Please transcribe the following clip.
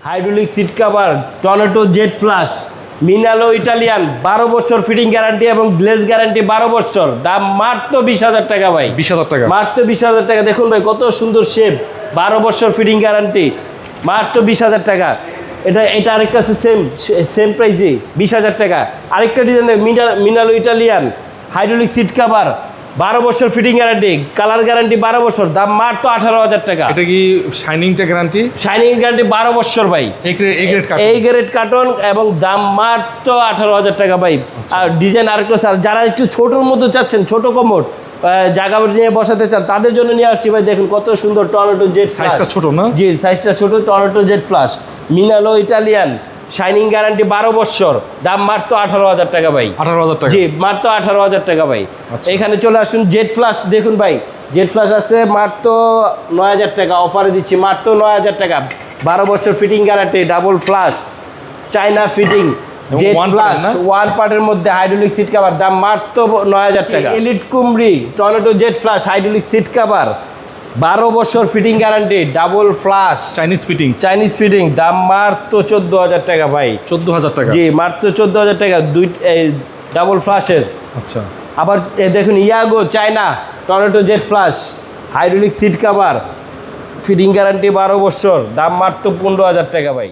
Hydraulic seat cover, tornado jet flush, মিনালো Italian 12 বছর fitting guarantee এবং গ্লেজ গ্যারান্টি 12 বছর। দাম মাত্র 20,000 টাকা ভাই। 20,000 টাকা, মাত্র 20,000 টাকা। দেখুন ভাই কত সুন্দর শেপ, 12 বছর ফিটিং গ্যারান্টি, মাত্র 20,000 টাকা। এটা আরেকটা আছে সেম প্রাইসে 20,000 টাকা। আরেকটা ডিজাইনের মিনালো ইটালিয়ান হাইড্রোলিক সিট কভার, 12 বছর ফিটিং গ্যারান্টি, কালার গ্যারান্টি 12 বছর, দাম মাত্র 18,000 টাকা। এটা কি শাইনিংটা গ্যারান্টি? শাইনিং গ্যারান্টি 12 বছর ভাই। এই গ্রেড কার্টন এবং দাম মাত্র 18,000 টাকা ভাই। আর ডিজাইন আরেকটা স্যার, যারা একটু ছোটোর মধ্যে চাচ্ছেন, ছোট কমোড জায়গা নিয়ে বসাতে চান, তাদের জন্য নিয়ে আসছি ভাই। দেখুন কত সুন্দর টর্নেডো জেট, সাইজটা ছোট না? জি সাইজটা ছোট, টর্নেডো জেট প্লাস, মিনালো ইটালিয়ান, শাইনিং গ্যারান্টি 12 বছর, দাম মাত্র 18,000 টাকা ভাই। 18,000 টাকা? জি মাত্র 18,000 টাকা ভাই। আচ্ছা। এখানে চলে আসুন জেট ফ্লাশ। দেখুন ভাই জেট ফ্লাশ আছে মাত্র 9,000 টাকা, অফারে দিচ্ছি মাত্র 9,000 টাকা। 12 বছর fitting guarantee, double flush, China fitting, jet flush, one পার্টের মধ্যে হাইড্রোলিক সিট কভার, দাম মাত্র 9,000 টাকা। এলিট কুমরি tornado jet flush hydraulic seat cover, 12 বছর fitting guarantee, double flush, Chinese fitting, দাম মাত্র 14,000 টাকা ভাই। 14,000 টাকা? জি মাত্র 14,000 টাকা, ডাবল ফ্লাশের। আচ্ছা। আবার দেখুন ইয়াগো China tornado jet flush hydraulic seat cover, fitting guarantee 12 বছর, দাম মাত্র 15,000 টাকা ভাই।